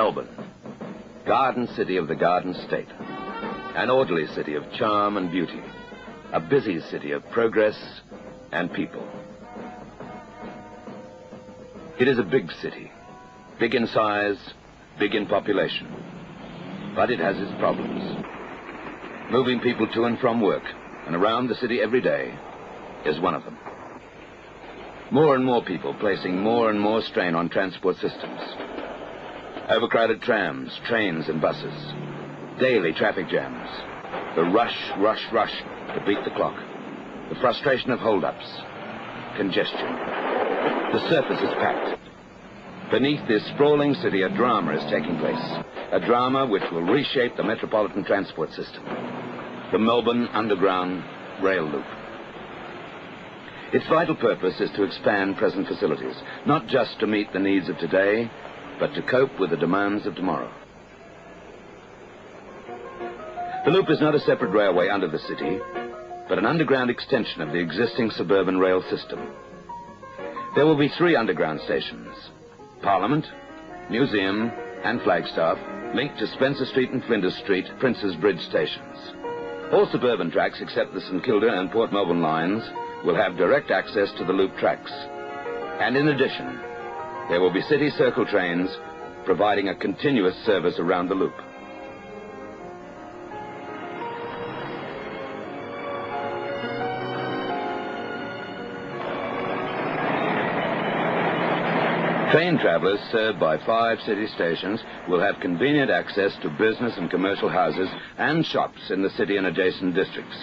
Melbourne, garden city of the Garden State, an orderly city of charm and beauty, a busy city of progress and people. It is a big city, big in size, big in population, but it has its problems. Moving people to and from work and around the city every day is one of them. More and more people placing more and more strain on transport systems. Overcrowded trams, trains and buses. Daily traffic jams. The rush to beat the clock. The frustration of hold-ups. Congestion. The surface is packed. Beneath this sprawling city, a drama is taking place. A drama which will reshape the metropolitan transport system. The Melbourne Underground Rail Loop. Its vital purpose is to expand present facilities, not just to meet the needs of today, but to cope with the demands of tomorrow. The loop is not a separate railway under the city, but an underground extension of the existing suburban rail system. There will be 3 underground stations: Parliament, Museum, and Flagstaff, linked to Spencer Street and Flinders Street, Princes Bridge stations. All suburban tracks except the St Kilda and Port Melbourne lines will have direct access to the loop tracks. And in addition, there will be city circle trains providing a continuous service around the loop. Train travelers served by 5 city stations will have convenient access to business and commercial houses and shops in the city and adjacent districts.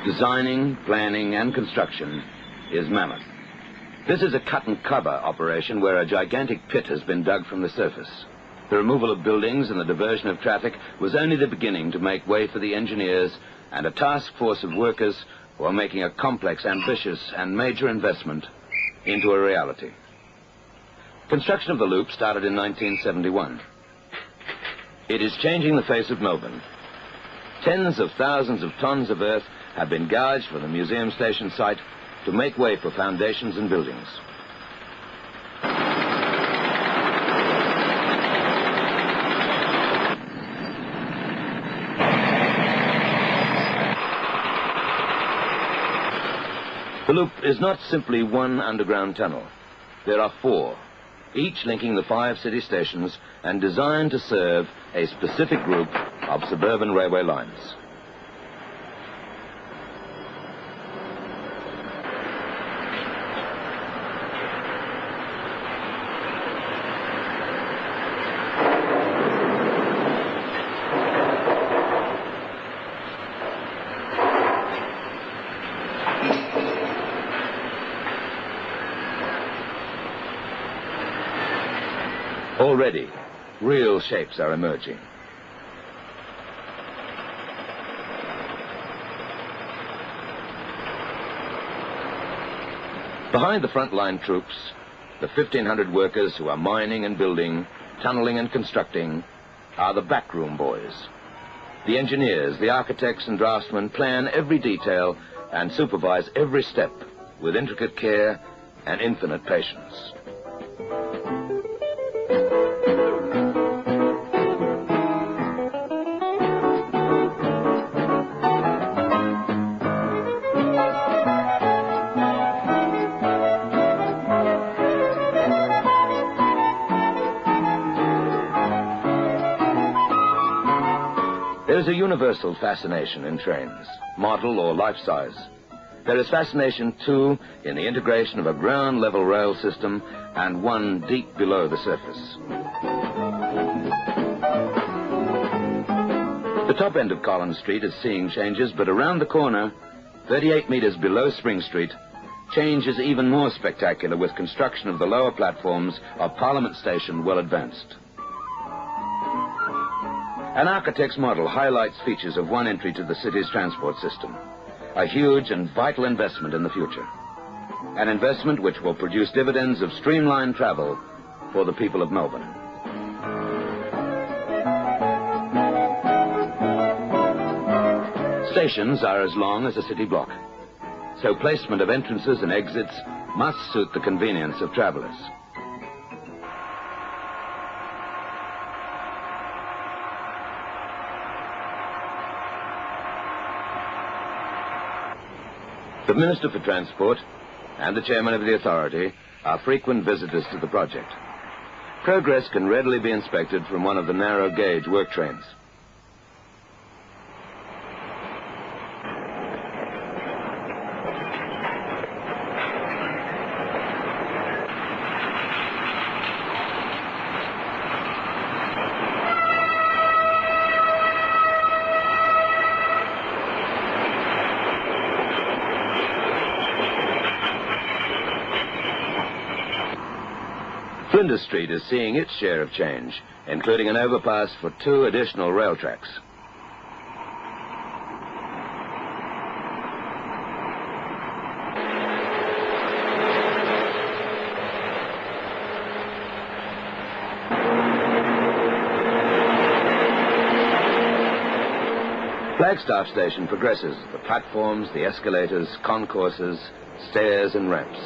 Designing, planning, and construction is mammoth. This is a cut-and-cover operation where a gigantic pit has been dug from the surface. The removal of buildings and the diversion of traffic was only the beginning to make way for the engineers and a task force of workers who are making a complex, ambitious, and major investment into a reality. Construction of the loop started in 1971. It is changing the face of Melbourne. Tens of thousands of tons of earth have been gouged for the museum station site to make way for foundations and buildings. The loop is not simply one underground tunnel. There are 4, each linking the 5 city stations and designed to serve a specific group of suburban railway lines. Already, real shapes are emerging. Behind the frontline troops, the 1,500 workers who are mining and building, tunneling and constructing, are the backroom boys. The engineers, the architects and draftsmen plan every detail and supervise every step with intricate care and infinite patience. There is a universal fascination in trains, model or life-size. There is fascination, too, in the integration of a ground-level rail system and one deep below the surface. The top end of Collins Street is seeing changes, but around the corner, 38 meters below Spring Street, change is even more spectacular with construction of the lower platforms of Parliament Station well advanced. An architect's model highlights features of one entry to the city's transport system, a huge and vital investment in the future. An investment which will produce dividends of streamlined travel for the people of Melbourne. Stations are as long as a city block, so placement of entrances and exits must suit the convenience of travelers. The Minister for Transport and the Chairman of the authority are frequent visitors to the project. Progress can readily be inspected from one of the narrow-gauge work trains. Flinders Street is seeing its share of change, including an overpass for 2 additional rail tracks. Flagstaff Station progresses. The platforms, the escalators, concourses, stairs and ramps.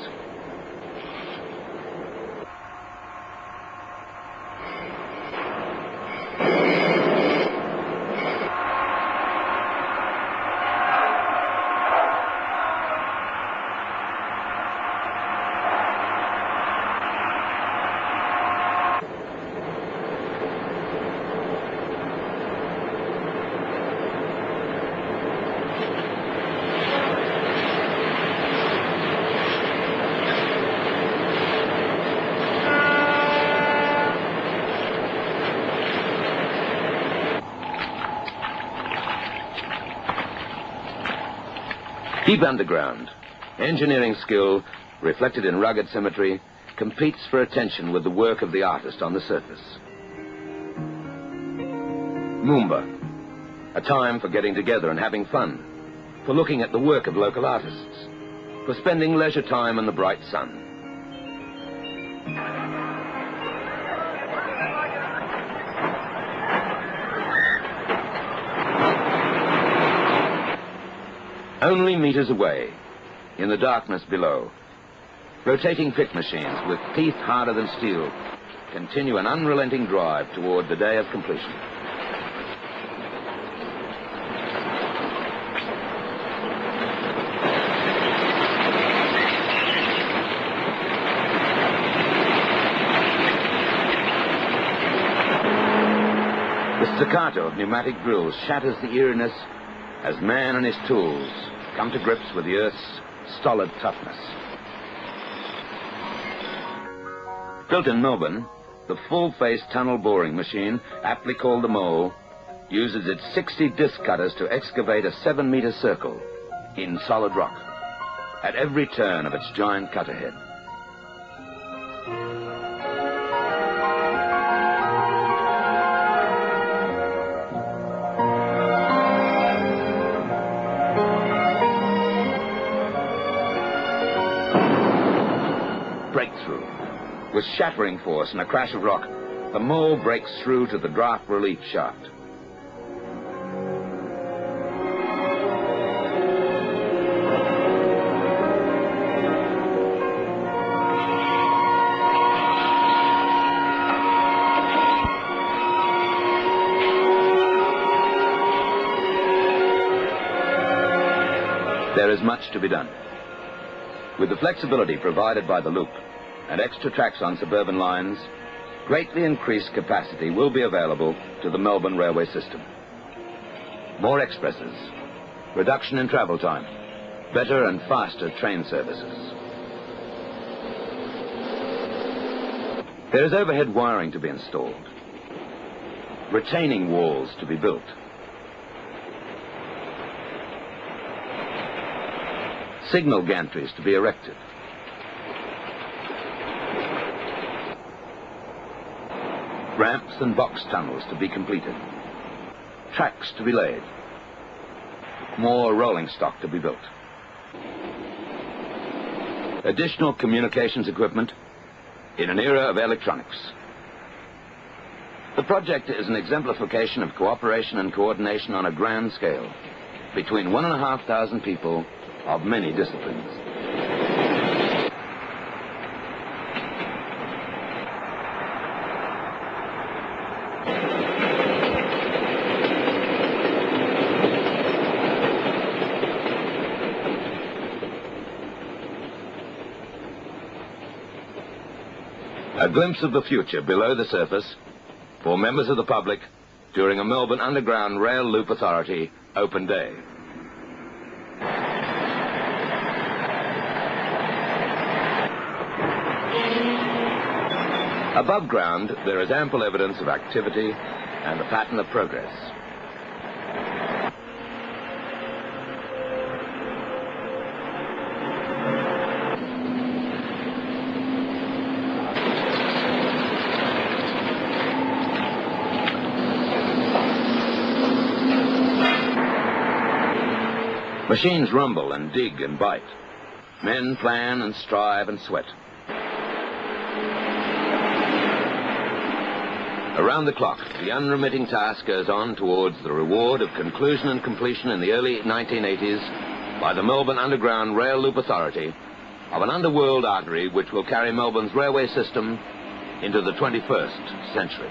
Deep underground, engineering skill, reflected in rugged symmetry, competes for attention with the work of the artist on the surface. Moomba, a time for getting together and having fun, for looking at the work of local artists, for spending leisure time in the bright sun. Only meters away, in the darkness below, rotating pick machines with teeth harder than steel continue an unrelenting drive toward the day of completion. The staccato of pneumatic drills shatters the eeriness as man and his tools come to grips with the Earth's stolid toughness. Built in Melbourne, the full-face tunnel boring machine, aptly called the Mole, uses its 60 disc cutters to excavate a 7-meter circle in solid rock at every turn of its giant cutter head. Breakthrough. With shattering force and a crash of rock, the Mole breaks through to the draft relief shaft. There is much to be done. With the flexibility provided by the loop and extra tracks on suburban lines, greatly increased capacity will be available to the Melbourne railway system. More expresses, reduction in travel time, better and faster train services. There is overhead wiring to be installed, retaining walls to be built, signal gantries to be erected, ramps and box tunnels to be completed, tracks to be laid, more rolling stock to be built, additional communications equipment in an era of electronics. The project is an exemplification of cooperation and coordination on a grand scale between 1,500 people of many disciplines. A glimpse of the future below the surface for members of the public during a Melbourne Underground Rail Loop Authority open day. Above ground, there is ample evidence of activity and a pattern of progress. Machines rumble and dig and bite. Men plan and strive and sweat. Around the clock, the unremitting task goes on towards the reward of conclusion and completion in the early 1980s by the Melbourne Underground Rail Loop Authority of an underworld artery which will carry Melbourne's railway system into the 21st century.